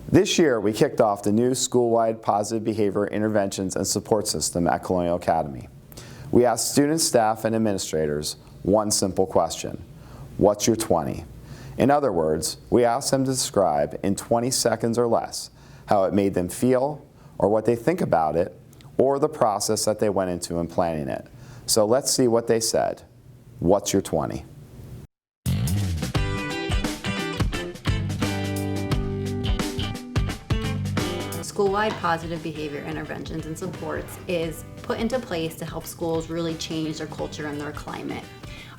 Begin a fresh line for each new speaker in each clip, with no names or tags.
This year, we kicked off the new school-wide positive behavior interventions and support system at Colonial Academy. We asked students, staff, and administrators one simple question: what's your 20? In other words, we asked them to describe in 20 seconds or less how it made them feel, or what they think about it, or the process that they went into in planning it. So let's see what they said. What's your 20?
School-wide positive behavior interventions and supports is put into place to help schools really change their culture and their climate.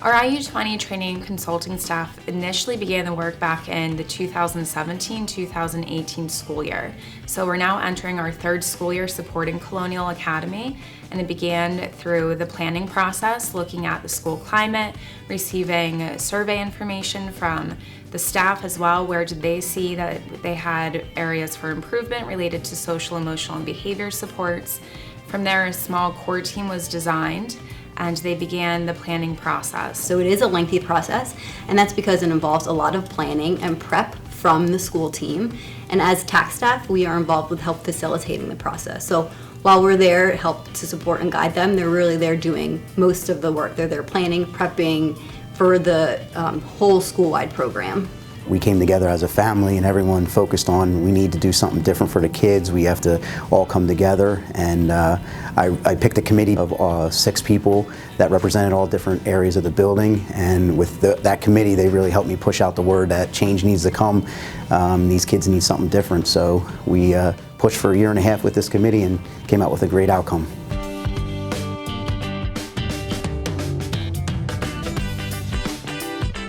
Our IU20 training and consulting staff initially began the work back in the 2017-2018 school year. So we're now entering our third school year supporting Colonial Academy, and it began through the planning process, looking at the school climate, receiving survey information from the staff as well, where did they see that they had areas for improvement related to social, emotional, and behavior supports. From there, a small core team was designed, and they began the planning process.
So it is a lengthy process, and that's because it involves a lot of planning and prep from the school team. And as TAC staff, we are involved with help facilitating the process. So while we're there to help to support and guide them, they're really there doing most of the work. They're there planning, prepping for the whole school-wide program.
We came together as a family and everyone focused on we need to do something different for the kids. We have to all come together, and I picked a committee of 6 people that represented all different areas of the building, and with that committee they really helped me push out the word that change needs to come. These kids need something different, so we pushed for a year and a half with this committee and came out with a great outcome.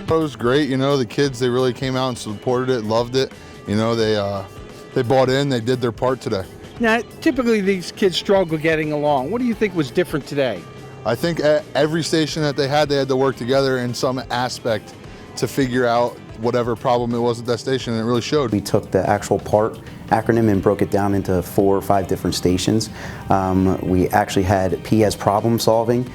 It was great, you know, the kids, they really came out and supported it, loved it. You know, they bought in, they did their part today.
Now, typically these kids struggle getting along. What do you think was different today?
I think at every station that they had to work together in some aspect to figure out whatever problem it was at that station, and it really showed.
We took the actual PART acronym and broke it down into 4 or 5 different stations. We actually had P as problem solving.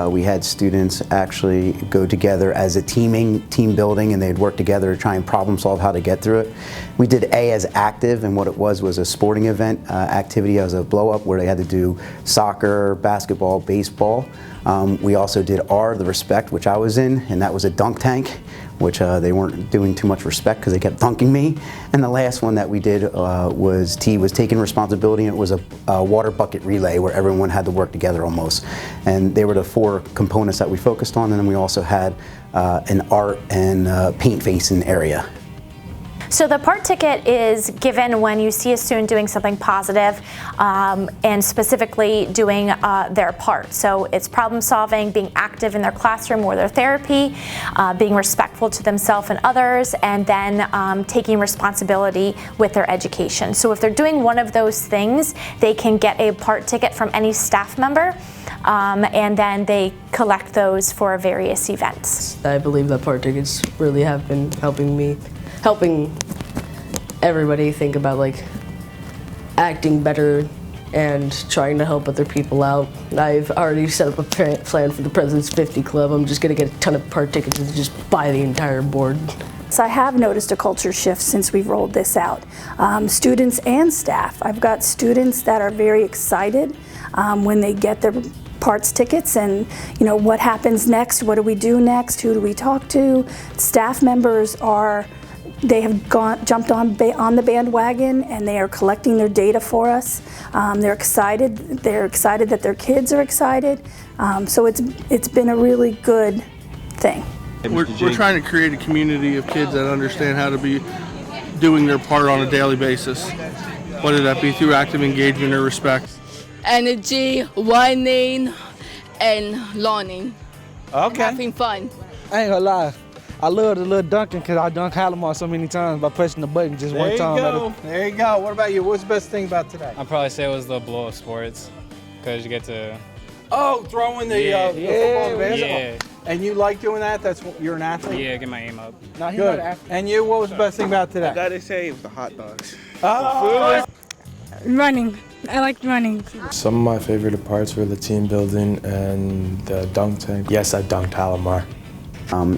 We had students actually go together as a team building, and they'd work together to try and problem solve how to get through it. We did A as active, and what it was a sporting event activity as a blow up where they had to do soccer, basketball, baseball. We also did R, the respect, which I was in, and that was a dunk tank, which they weren't doing too much respect because they kept dunking me. And the last one that we did was T, was taking responsibility, and it was a water bucket relay where everyone had to work together almost. And they were the 4 components that we focused on, and then we also had an art and paint facing area.
So the PART ticket is given when you see a student doing something positive and specifically doing their part. So it's problem solving, being active in their classroom or their therapy, being respectful to themselves and others, and then taking responsibility with their education. So if they're doing one of those things, they can get a PART ticket from any staff member, and then they collect those for various events.
I believe that PART tickets really have been helping everybody think about like acting better and trying to help other people out. I've already set up a plan for the President's 50 Club. I'm just going to get a ton of PART tickets and just buy the entire board.
So I have noticed a culture shift since we've rolled this out. Students and staff. I've got students that are very excited when they get their PARTS tickets, and you know, what happens next, what do we do next, who do we talk to. Staff members they have jumped on the bandwagon, and they are collecting their data for us. They're excited that their kids are excited. So it's been a really good thing.
We're trying to create a community of kids that understand how to be doing their part on a daily basis, whether that be through active engagement or respect.
Energy, whining, and learning.
Okay.
Having fun.
I ain't gonna lie. I love the little dunking because I dunk Halimar so many times by pressing the button just one time.
There you go. What about you? What's the best thing about today?
I'd probably say it was the blow-up sports because you get to...
Oh, throwing the football and basketball.
Yeah.
And you like doing that? You're an athlete?
Yeah, get my aim up.
No, he's
Good.
not an athlete.
And you, what was the best thing about today?
I gotta say it was the hot dogs.
Oh.
Running. I like running.
Some of my favorite parts were the team building and the dunk tank. Yes, I dunked Halimar.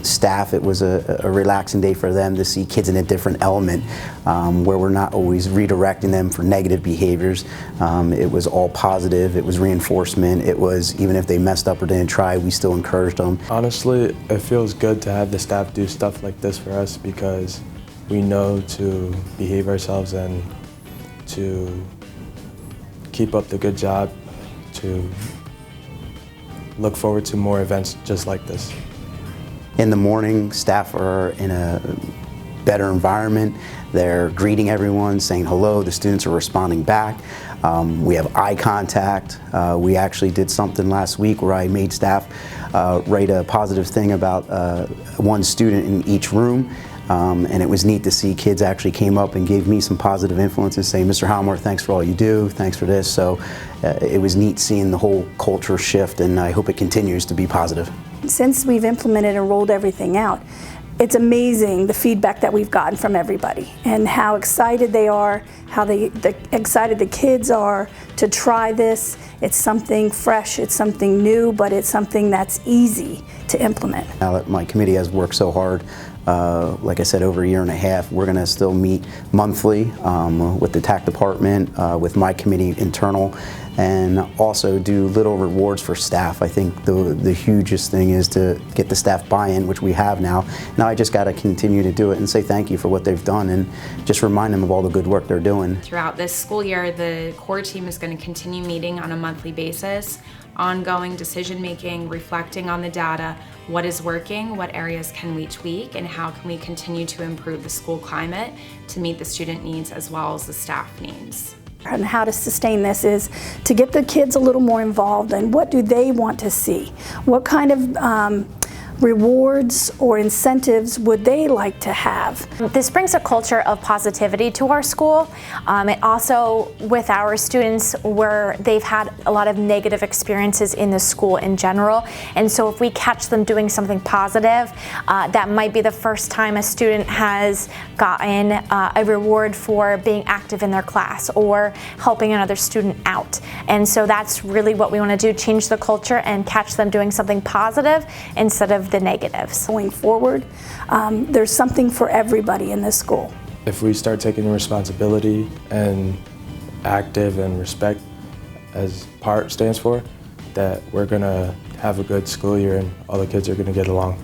Staff, it was a relaxing day for them to see kids in a different element where we're not always redirecting them for negative behaviors. It was all positive, it was reinforcement, it was even if they messed up or didn't try, we still encouraged them.
Honestly, it feels good to have the staff do stuff like this for us because we know to behave ourselves and to keep up the good job, to look forward to more events just like this.
In the morning, staff are in a better environment. They're greeting everyone, saying hello. The students are responding back. We have eye contact. We actually did something last week where I made staff write a positive thing about one student in each room. And it was neat to see kids actually came up and gave me some positive influences, saying, Mr. Halmore, thanks for all you do, thanks for this. So it was neat seeing the whole culture shift, and I hope it continues to be positive.
Since we've implemented and rolled everything out, it's amazing the feedback that we've gotten from everybody and how excited they are, how excited the kids are to try this. It's something fresh, it's something new, but it's something that's easy to implement.
Now that my committee has worked so hard, like I said, over a year and a half, we're going to still meet monthly with the TAC department, with my committee internal, and also do little rewards for staff. I think the hugest thing is to get the staff buy-in, which we have now. Now I just got to continue to do it and say thank you for what they've done and just remind them of all the good work they're doing.
Throughout this school year, the core team is going to continue meeting on a monthly basis, ongoing decision making, reflecting on the data, what is working, what areas can we tweak, and how can we continue to improve the school climate to meet the student needs as well as the staff needs.
And how to sustain this is to get the kids a little more involved and what do they want to see? What kind of rewards or incentives would they like to have?
This brings a culture of positivity to our school. It also, with our students, where they've had a lot of negative experiences in the school in general, and so if we catch them doing something positive, that might be the first time a student has gotten a reward for being active in their class or helping another student out. And so that's really what we want to do, change the culture and catch them doing something positive instead of the negatives.
Going forward, there's something for everybody in this school.
If we start taking responsibility and active and respect as PART stands for, that we're going to have a good school year and all the kids are going to get along.